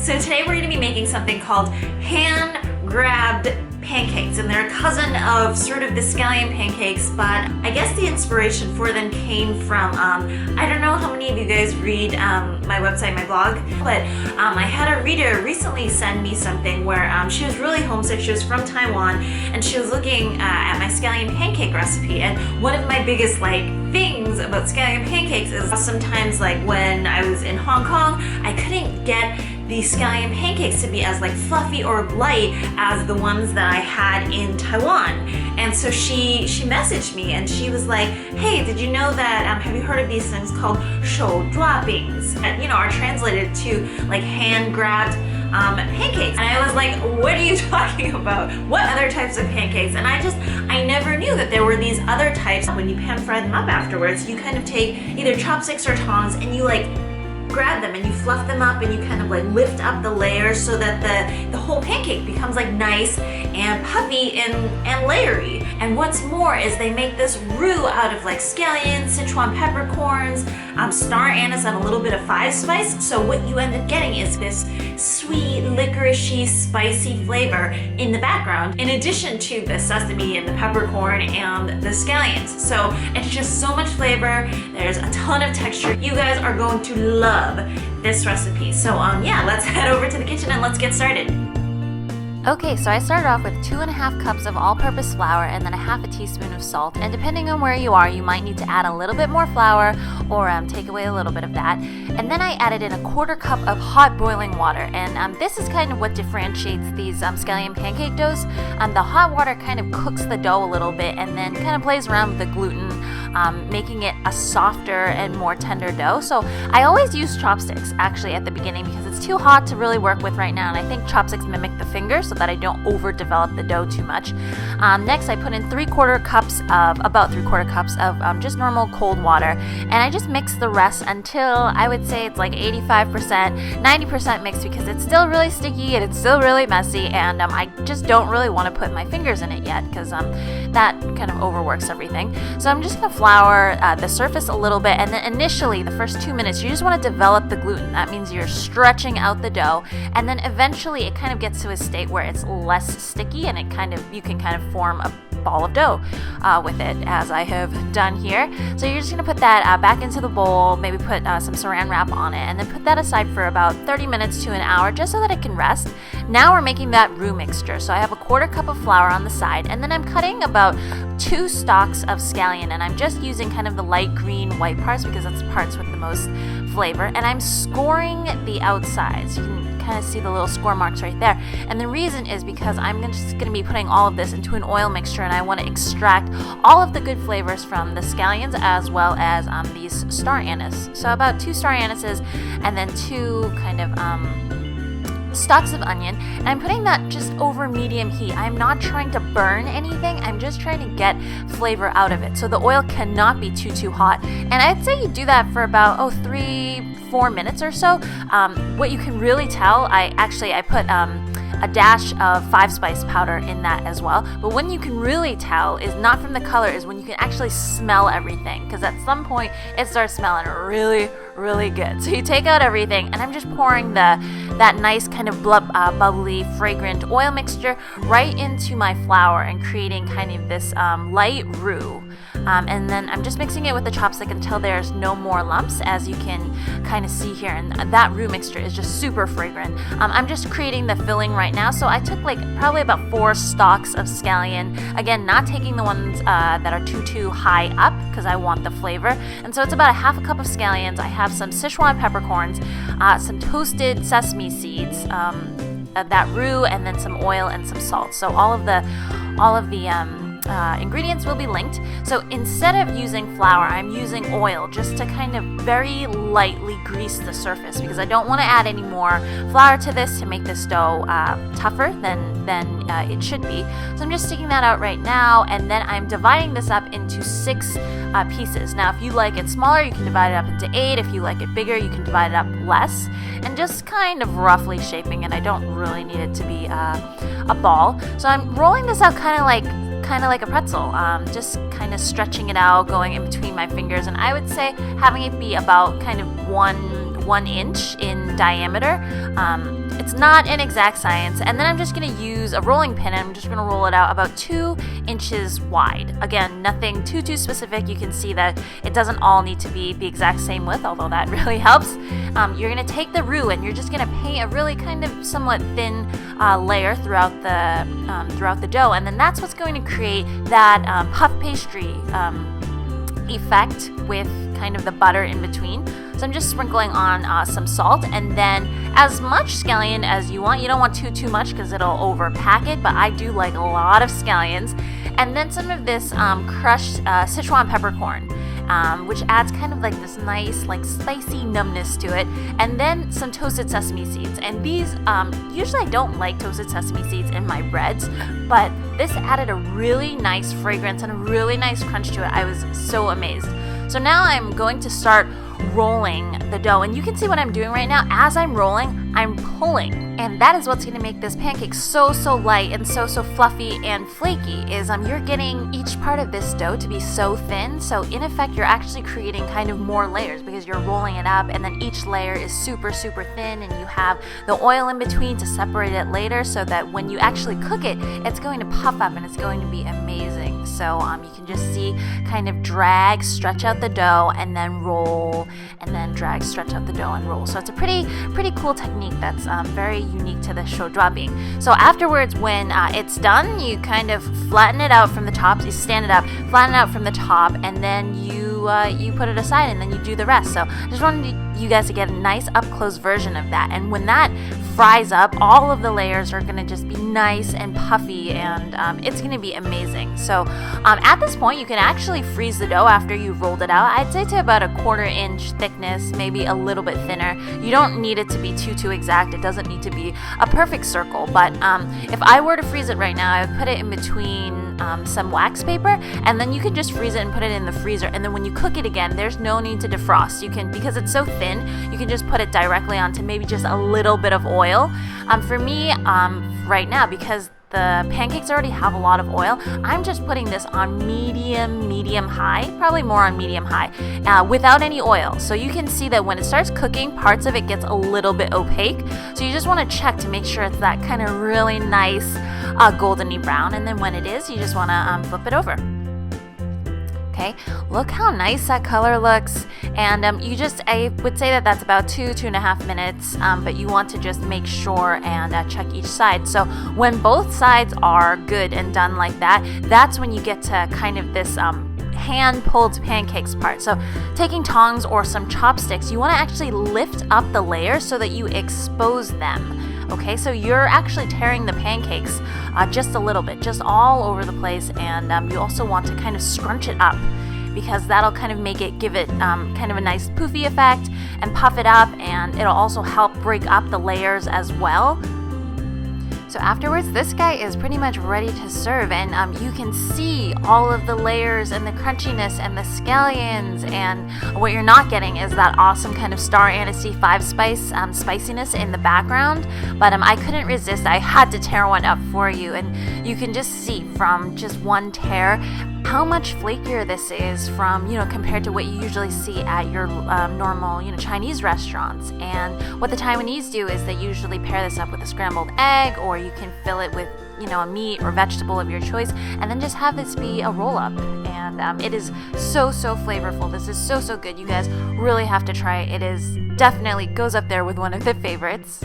So today we're going to be making something called hand-grabbed pancakes, and they're a cousin of sort of the Scallion Pancakes, but I guess the inspiration for them came from, I don't know how many of you guys read my website, my blog, but I had a reader recently send me something where she was really homesick. She was from Taiwan, and she was looking at my Scallion pancake recipe, and one of my biggest things about Scallion pancakes is sometimes when I was in Hong Kong, I couldn't get the Scallion pancakes to be as fluffy or light as the ones that I had in Taiwan. And so she messaged me and she was like, hey, did you know that, have you heard of these things called Shou Zhua beans that, are translated to hand-grabbed pancakes? And I was like, what are you talking about? What other types of pancakes? And I never knew that there were these other types. When you pan fry them up afterwards, you kind of take either chopsticks or tongs and you grab them and you fluff them up and you kind of lift up the layers so that the whole pancake becomes nice and puffy and layery. And what's more is they make this roux out of scallions, Sichuan peppercorns, star anise, and a little bit of five spice. So what you end up getting is this sweet, licoricey, spicy flavor in the background, in addition to the sesame and the peppercorn and the scallions. So it's just so much flavor. There's a ton of texture. You guys are going to love this recipe. So yeah, let's head over to the kitchen and let's get started. Okay, so I started off with 2.5 cups of all-purpose flour and then a half a teaspoon of salt. And depending on where you are, you might need to add a little bit more flour or take away a little bit of that. And then I added in a 1/4 cup of hot boiling water. And this is kind of what differentiates these Scallion pancake doughs. The hot water kind of cooks the dough a little bit and then kind of plays around with the gluten, making it a softer and more tender dough. So I always use chopsticks actually at the beginning because it's too hot to really work with right now. And I think chopsticks mimic the fingers so that I don't overdevelop the dough too much. Next, I put in about 3/4 cups of just normal cold water, and I just mix the rest until I would say it's 85%, 90% mixed because it's still really sticky and it's still really messy, and I just don't really want to put my fingers in it yet because that kind of overworks everything. So I'm just going to flour the surface a little bit, and then initially, the first 2 minutes, you just want to develop the gluten. That means you're stretching out the dough, and then eventually it kind of gets to a state where it's less sticky and you can kind of form a ball of dough with it, as I have done here. So you're just going to put that back into the bowl, maybe put some saran wrap on it, and then put that aside for about 30 minutes to an hour just so that it can rest. Now we're making that roux mixture. So I have a 1/4 cup of flour on the side, and then I'm cutting about 2 stalks of scallion, and I'm just using kind of the light green white parts because that's the parts with the most flavor, and I'm scoring the outsides. You can kind of see the little score marks right there, and the reason is because I'm just going to be putting all of this into an oil mixture, and I want to extract all of the good flavors from the scallions as well as these star anise. So about 2 star anises and then 2 kind of stalks of onion, and I'm putting that just over medium heat. I'm not trying to burn anything, I'm just trying to get flavor out of it. So the oil cannot be too hot, and I'd say you do that for about 3-4 minutes or so. What you can really tell, I put a dash of 5 spice powder in that as well. But when you can really tell is not from the color, is when you can actually smell everything, because at some point it starts smelling really, really good. So you take out everything, and I'm just pouring that nice kind of bubbly, fragrant oil mixture right into my flour and creating kind of this light roux. And then I'm just mixing it with the chopstick until there's no more lumps, as you can kind of see here. And that roux mixture is just super fragrant. I'm just creating the filling right now. So I took probably about 4 stalks of scallion. Again, not taking the ones that are too high up because I want the flavor. And so it's about a 1/2 cup of scallions. I have some Sichuan peppercorns, some toasted sesame seeds, that roux, and then some oil and some salt. So all of the ingredients will be linked. So instead of using flour, I'm using oil just to kind of very lightly grease the surface because I don't want to add any more flour to this to make this dough tougher than it should be. So I'm just sticking that out right now, and then I'm dividing this up into 6 pieces. Now if you like it smaller, you can divide it up into 8. If you like it bigger, you can divide it up less, and just kind of roughly shaping it. I don't really need it to be a ball. So I'm rolling this out kind of like a pretzel, just kind of stretching it out, going in between my fingers, and I would say having it be about kind of one inch in diameter. It's not an exact science. And then I'm just going to use a rolling pin, and I'm just going to roll it out about 2 inches wide. Again, nothing too specific. You can see that it doesn't all need to be the exact same width, although that really helps. You're going to take the roux, and you're just going to paint a really kind of somewhat thin layer throughout the dough, and then that's what's going to create that puff pastry effect with kind of the butter in between. So I'm just sprinkling on some salt, and then as much scallion as you want. You don't want too much because it'll overpack it, but I do like a lot of scallions. And then some of this crushed Sichuan peppercorn, which adds kind of like this nice like spicy numbness to it. And then some toasted sesame seeds. And these, usually I don't like toasted sesame seeds in my breads, but this added a really nice fragrance and a really nice crunch to it. I was so amazed. So now I'm going to start rolling the dough, and you can see what I'm doing right now. As I'm rolling, I'm pulling, and that is what's going to make this pancake so light and so fluffy and flaky. Is you're getting each part of this dough to be so thin, so in effect you're actually creating kind of more layers because you're rolling it up, and then each layer is super thin, and you have the oil in between to separate it later, so that when you actually cook it, it's going to puff up and it's going to be amazing. So you can just see kind of drag, stretch out the dough, and then roll, and then drag, stretch out the dough, and roll. So it's a pretty cool technique that's very unique to the Shou Zhua bean. So afterwards, when it's done, you kind of flatten it out from the top. So you stand it up, flatten it out from the top, and then you put it aside, and then you do the rest. So I just wanted you guys to get a nice up-close version of that. And when that fries up, all of the layers are going to just be nice and puffy, and it's going to be amazing. So at this point, you can actually freeze the dough after you've rolled it out. I'd say to about a 1/4 inch thickness, maybe a little bit thinner. You don't need it to be too exact. It doesn't need to be a perfect circle, but if I were to freeze it right now, I would put it in between some wax paper, and then you can just freeze it and put it in the freezer. And then when you cook it again, there's no need to defrost. You can, because it's so thin, you can just put it directly onto maybe just a little bit of oil. For me, right now, because the pancakes already have a lot of oil, I'm just putting this on medium high, probably more on medium high, without any oil. So you can see that when it starts cooking, parts of it gets a little bit opaque. So you just want to check to make sure it's that kind of really nice goldeny brown. And then when it is, you just want to flip it over. Okay, look how nice that color looks. And I would say that that's about 2.5 minutes, but you want to just make sure and check each side. So when both sides are good and done like that, that's when you get to kind of this hand-pulled pancakes part. So taking tongs or some chopsticks, you want to actually lift up the layers so that you expose them. Okay, so you're actually tearing the pancakes just a little bit, just all over the place, and you also want to kind of scrunch it up because that'll kind of give it kind of a nice poofy effect and puff it up, and it'll also help break up the layers as well. So afterwards, this guy is pretty much ready to serve, and you can see all of the layers and the crunchiness and the scallions, and what you're not getting is that awesome kind of star anise 5-spice spiciness in the background, but I couldn't resist. I had to tear one up for you, and you can just see from just one tear how much flakier this is from, compared to what you usually see at your normal, Chinese restaurants. And what the Taiwanese do is they usually pair this up with a scrambled egg, or you can fill it with, a meat or vegetable of your choice, and then just have this be a roll-up. And it is so flavorful. This is so good. You guys really have to try it. It is definitely goes up there with one of the favorites.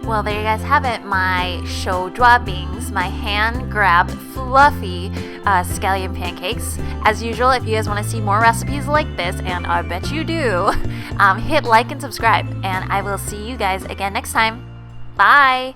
Well, there you guys have it, my Shou Zhua beans, my hand-grabbed, fluffy scallion pancakes. As usual, if you guys want to see more recipes like this, and I bet you do, hit like and subscribe, and I will see you guys again next time. Bye!